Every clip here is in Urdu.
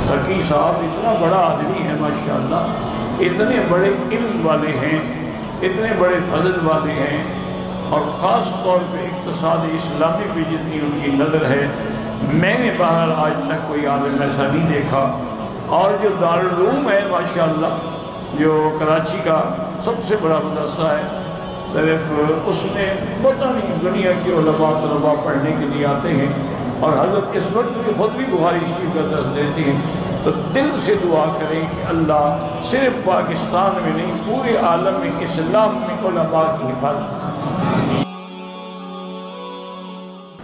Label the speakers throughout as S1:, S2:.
S1: تقی صاحب اتنا بڑا آدمی ہے ماشاءاللہ، اتنے بڑے علم والے ہیں، اتنے بڑے فضل والے ہیں، اور خاص طور پہ اقتصاد اسلامی پہ جتنی ان کی نظر ہے، میں نے بہرحال آج تک کوئی عالم ایسا نہیں دیکھا۔ اور جو دارالعلوم ہے ماشاءاللہ، جو کراچی کا سب سے بڑا مدرسہ ہے، صرف اس میں پتہ نہیں دنیا کے علماء طلباء پڑھنے کے لیے آتے ہیں، اور حضرت اس وقت بھی خود بھی بخاری شریف کا درس دیتے ہیں۔ تو دل سے دعا کریں کہ اللہ صرف پاکستان میں نہیں، پورے عالم اسلام میں علماء کی حفاظت کریں۔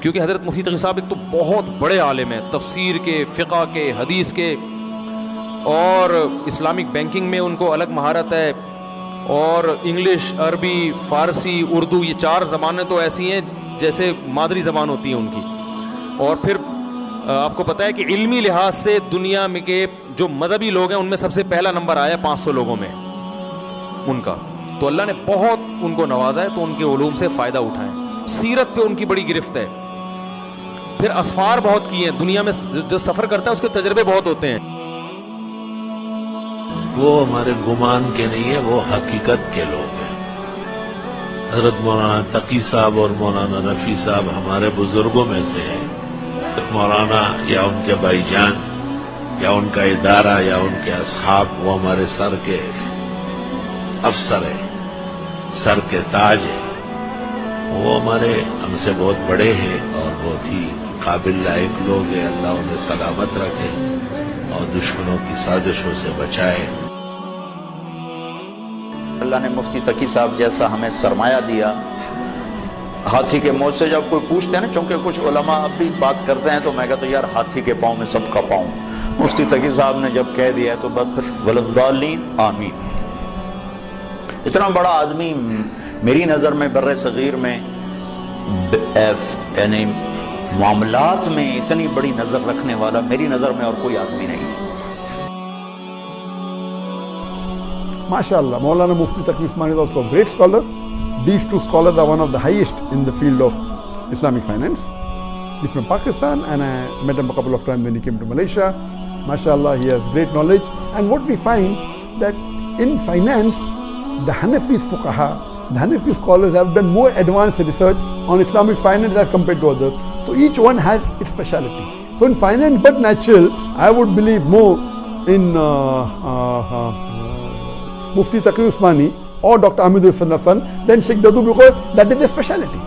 S2: کیونکہ حضرت مفتی تقی صاحب ایک تو بہت بڑے عالم ہیں، تفسیر کے، فقہ کے، حدیث کے، اور اسلامک بینکنگ میں ان کو الگ مہارت ہے، اور انگلش، عربی، فارسی، اردو، یہ 4 زبانیں تو ایسی ہیں جیسے مادری زبان ہوتی ہیں ان کی۔ اور پھر آپ کو پتہ ہے کہ علمی لحاظ سے دنیا میں کے جو مذہبی لوگ ہیں ان میں سب سے پہلا نمبر آیا 500 لوگوں میں ان کا، تو اللہ نے بہت ان کو نوازا ہے، تو ان کے علوم سے فائدہ اٹھائیں۔ سیرت پہ ان کی بڑی گرفت ہے، پھر اسفار بہت کیے ہیں، دنیا میں جو سفر کرتا ہے اس کے تجربے بہت ہوتے ہیں۔
S3: وہ ہمارے گمان کے نہیں ہے، وہ حقیقت کے لوگ ہیں۔ حضرت مولانا تقی صاحب اور مولانا رفیع صاحب ہمارے بزرگوں میں سے ہیں۔ مولانا یا ان کے بھائی جان یا ان کا ادارہ یا ان کے اصحاب، وہ ہمارے سر کے افسر ہیں، سر کے تاج ہیں۔ وہ ہمارے ہم سے بہت بڑے ہیں اور بہت ہی قابل لائق لوگ ہیں۔ اللہ انہیں سلامت رکھے اور دشمنوں کی سازشوں سے بچائے۔
S4: اللہ نے مفتی تقی صاحب جیسا ہمیں سرمایہ دیا۔ ہاتھی کے موت سے جب کوئی پوچھتے ہیں نا، چونکہ کچھ علماء اب بھی بات کرتے ہیں، تو میں کہتا ہوں یار ہاتھی کے پاؤں میں سب کا پاؤں۔ مفتی تقی صاحب نے جب کہہ دیا تو بس پھر وللضالین آمین۔ اتنا بڑا آدمی میری نظر میں بر صغیر میں یعنی معاملات میں اتنی بڑی نظر رکھنے والا میری نظر میں اور کوئی آدمی نہیں۔
S5: MashaAllah, Maulana Mufti Taqi Usmani is also a great scholar. These 2 scholars are one of the highest in the field of Islamic finance. He's from Pakistan, and I met him a couple of times when he came to Malaysia. MashaAllah, he has great knowledge. And what we find that in finance, the Hanafi fuqaha, the Hanafi scholars have done more advanced research on Islamic finance as compared to others. So each one has its speciality. So in finance, but natural, I would believe more in Mufti Taqi Usmani or Dr. Hamidul Hassan than Sheikh Dadu, because that is their speciality.